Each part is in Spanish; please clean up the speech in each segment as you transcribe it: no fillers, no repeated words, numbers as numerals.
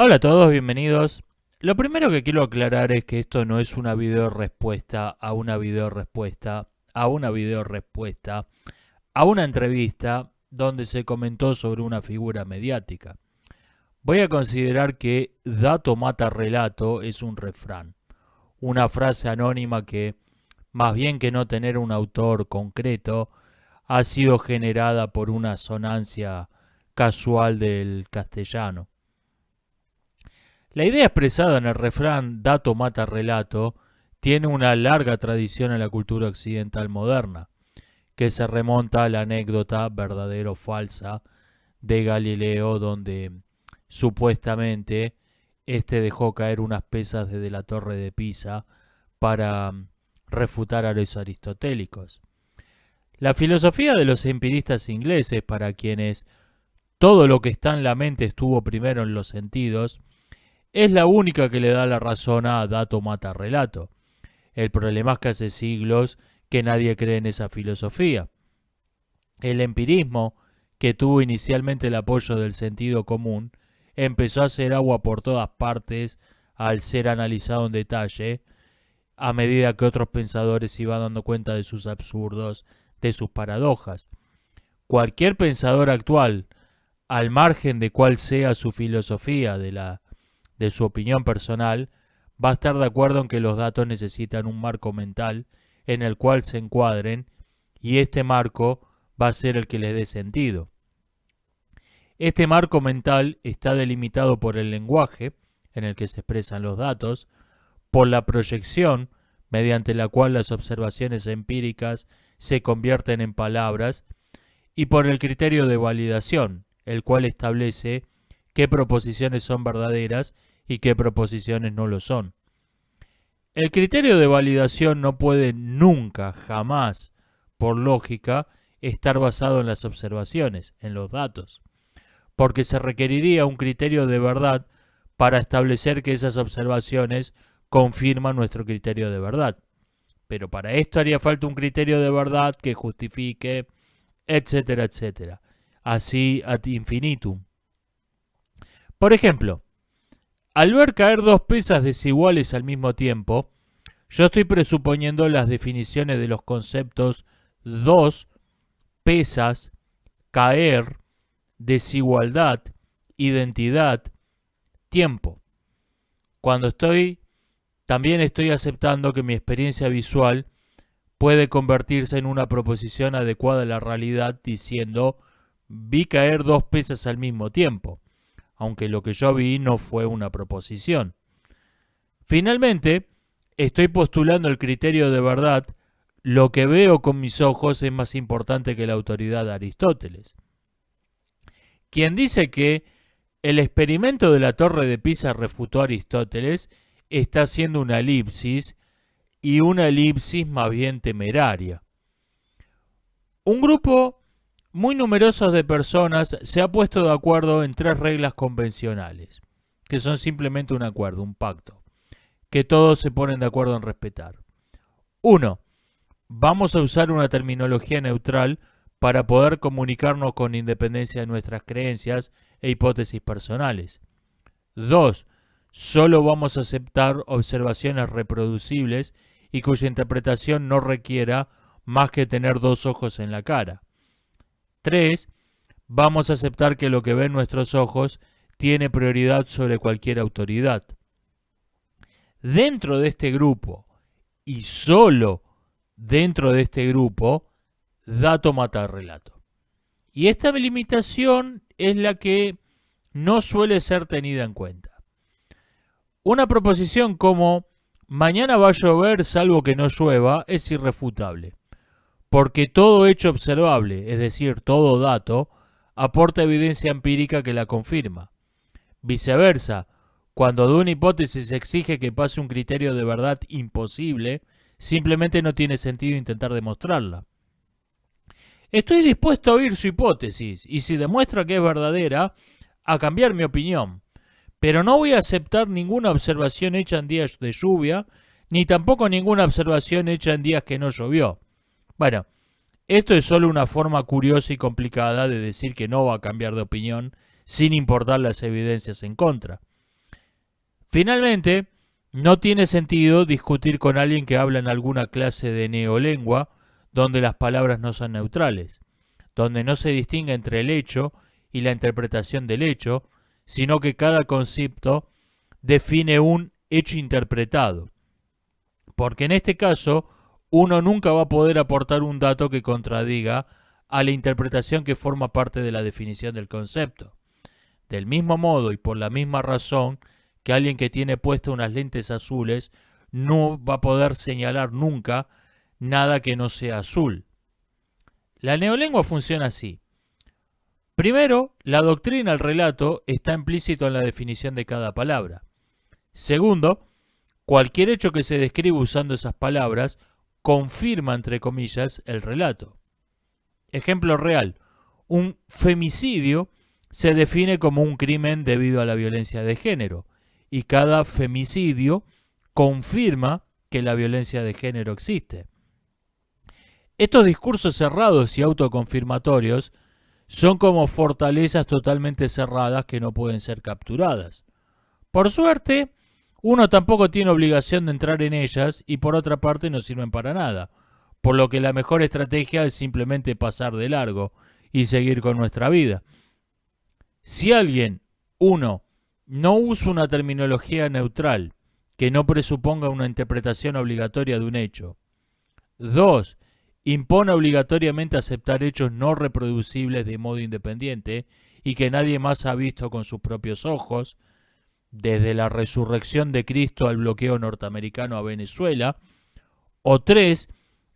Hola a todos, bienvenidos. Lo primero que quiero aclarar es que esto no es una video respuesta a una video respuesta a una video respuesta a una entrevista donde se comentó sobre una figura mediática. Voy a considerar que dato mata relato es un refrán, una frase anónima que, más bien que no tener un autor concreto, ha sido generada por una sonancia casual del castellano. La idea expresada en el refrán dato mata relato tiene una larga tradición en la cultura occidental moderna, que se remonta a la anécdota verdadera o falsa de Galileo, donde supuestamente este dejó caer unas pesas desde la torre de Pisa para refutar a los aristotélicos. La filosofía de los empiristas ingleses, para quienes todo lo que está en la mente estuvo primero en los sentidos, es la única que le da la razón a dato mata relato. El problema es que hace siglos que nadie cree en esa filosofía. El empirismo, que tuvo inicialmente el apoyo del sentido común, empezó a hacer agua por todas partes al ser analizado en detalle, a medida que otros pensadores se iban dando cuenta de sus absurdos, de sus paradojas. Cualquier pensador actual, al margen de cuál sea su filosofía, de su opinión personal, va a estar de acuerdo en que los datos necesitan un marco mental en el cual se encuadren, y este marco va a ser el que les dé sentido. Este marco mental está delimitado por el lenguaje en el que se expresan los datos, por la proyección mediante la cual las observaciones empíricas se convierten en palabras, y por el criterio de validación, el cual establece qué proposiciones son verdaderas y qué proposiciones no lo son. El criterio de validación no puede nunca, jamás, por lógica, estar basado en las observaciones, en los datos, porque se requeriría un criterio de verdad para establecer que esas observaciones confirman nuestro criterio de verdad. Pero para esto haría falta un criterio de verdad que justifique, etcétera, etcétera. Así ad infinitum. Por ejemplo, al ver caer dos pesas desiguales al mismo tiempo, yo estoy presuponiendo las definiciones de los conceptos dos, pesas, caer, desigualdad, identidad, tiempo. También estoy aceptando que mi experiencia visual puede convertirse en una proposición adecuada a la realidad diciendo vi caer dos pesas al mismo tiempo, aunque lo que yo vi no fue una proposición. Finalmente, estoy postulando el criterio de verdad, lo que veo con mis ojos es más importante que la autoridad de Aristóteles, quien dice que el experimento de la torre de Pisa refutó a Aristóteles está haciendo una elipsis, y una elipsis más bien temeraria. Un grupo muy numeroso de personas se ha puesto de acuerdo en tres reglas convencionales, que son simplemente un acuerdo, un pacto, que todos se ponen de acuerdo en respetar. 1. Vamos a usar una terminología neutral para poder comunicarnos con independencia de nuestras creencias e hipótesis personales. 2. Solo vamos a aceptar observaciones reproducibles y cuya interpretación no requiera más que tener dos ojos en la cara. 3. Vamos a aceptar que lo que ven nuestros ojos tiene prioridad sobre cualquier autoridad. Dentro de este grupo, y solo dentro de este grupo, dato mata relato. Y esta limitación es la que no suele ser tenida en cuenta. Una proposición como mañana va a llover salvo que no llueva es irrefutable, porque todo hecho observable, es decir, todo dato, aporta evidencia empírica que la confirma. Viceversa, cuando de una hipótesis se exige que pase un criterio de verdad imposible, simplemente no tiene sentido intentar demostrarla. Estoy dispuesto a oír su hipótesis, y si demuestra que es verdadera, a cambiar mi opinión. Pero no voy a aceptar ninguna observación hecha en días de lluvia, ni tampoco ninguna observación hecha en días que no llovió. Bueno, esto es solo una forma curiosa y complicada de decir que no va a cambiar de opinión sin importar las evidencias en contra. Finalmente, no tiene sentido discutir con alguien que habla en alguna clase de neolengua donde las palabras no son neutrales, donde no se distingue entre el hecho y la interpretación del hecho, sino que cada concepto define un hecho interpretado. Porque en este caso, uno nunca va a poder aportar un dato que contradiga a la interpretación que forma parte de la definición del concepto. Del mismo modo y por la misma razón que alguien que tiene puestas unas lentes azules no va a poder señalar nunca nada que no sea azul. La neolengua funciona así. Primero, la doctrina al relato está implícito en la definición de cada palabra. Segundo, cualquier hecho que se describa usando esas palabras confirma, entre comillas, el relato. Ejemplo real. Un femicidio se define como un crimen debido a la violencia de género, y cada femicidio confirma que la violencia de género existe. Estos discursos cerrados y autoconfirmatorios son como fortalezas totalmente cerradas que no pueden ser capturadas. Por suerte, uno tampoco tiene obligación de entrar en ellas y por otra parte no sirven para nada, por lo que la mejor estrategia es simplemente pasar de largo y seguir con nuestra vida. Si alguien, uno, no usa una terminología neutral que no presuponga una interpretación obligatoria de un hecho. 2. Impone obligatoriamente aceptar hechos no reproducibles de modo independiente y que nadie más ha visto con sus propios ojos, desde la resurrección de Cristo al bloqueo norteamericano a Venezuela. O 3.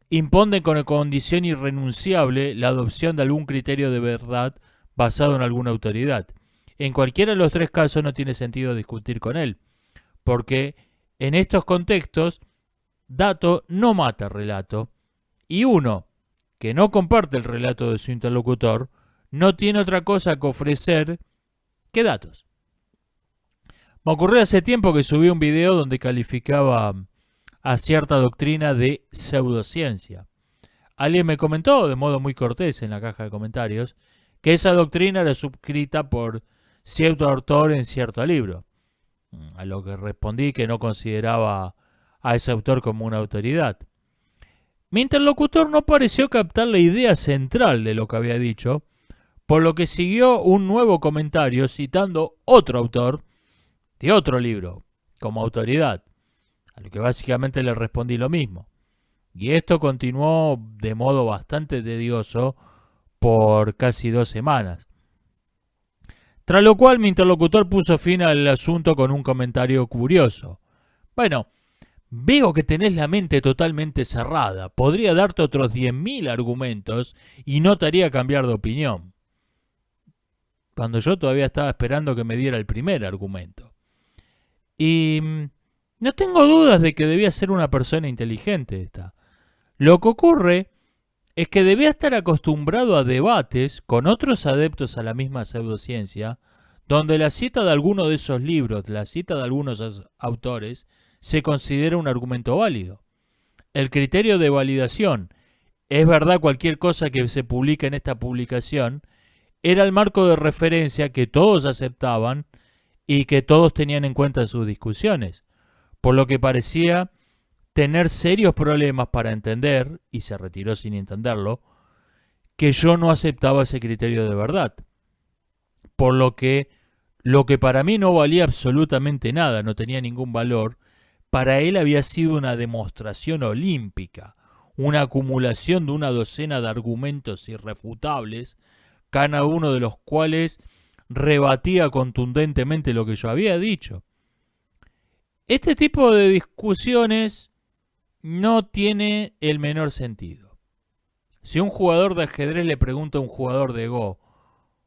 Impone con condición irrenunciable la adopción de algún criterio de verdad basado en alguna autoridad. En cualquiera de los tres casos no tiene sentido discutir con él, porque en estos contextos, dato no mata relato, y uno que no comparte el relato de su interlocutor no tiene otra cosa que ofrecer que datos. Me ocurrió hace tiempo que subí un video donde calificaba a cierta doctrina de pseudociencia. Alguien me comentó, de modo muy cortés en la caja de comentarios, que esa doctrina era suscrita por cierto autor en cierto libro. A lo que respondí que no consideraba a ese autor como una autoridad. Mi interlocutor no pareció captar la idea central de lo que había dicho, por lo que siguió un nuevo comentario citando otro autor de otro libro como autoridad, a lo que básicamente le respondí lo mismo. Y esto continuó de modo bastante tedioso por casi 2 semanas. Tras lo cual mi interlocutor puso fin al asunto con un comentario curioso. Bueno, veo que tenés la mente totalmente cerrada. Podría darte otros 10.000 argumentos y no te haría cambiar de opinión. Cuando yo todavía estaba esperando que me diera el primer argumento. Y no tengo dudas de que debía ser una persona inteligente esta. Lo que ocurre es que debía estar acostumbrado a debates con otros adeptos a la misma pseudociencia, donde la cita de alguno de esos libros, la cita de algunos autores, se considera un argumento válido. El criterio de validación, es verdad cualquier cosa que se publica en esta publicación, era el marco de referencia que todos aceptaban y que todos tenían en cuenta en sus discusiones, por lo que parecía tener serios problemas para entender, y se retiró sin entenderlo, que yo no aceptaba ese criterio de verdad. Por lo que para mí no valía absolutamente nada, no tenía ningún valor, para él había sido una demostración olímpica, una acumulación de una docena de argumentos irrefutables, cada uno de los cuales rebatía contundentemente lo que yo había dicho. Este tipo de discusiones no tiene el menor sentido. Si un jugador de ajedrez le pregunta a un jugador de Go,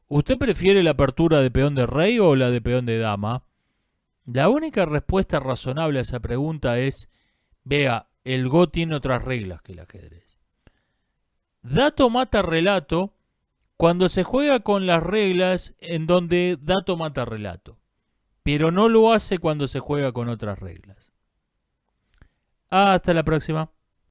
¿usted prefiere la apertura de peón de rey o la de peón de dama? La única respuesta razonable a esa pregunta es, vea, el Go tiene otras reglas que el ajedrez. Dato mata relato cuando se juega con las reglas en donde dato mata relato, pero no lo hace cuando se juega con otras reglas. Hasta la próxima.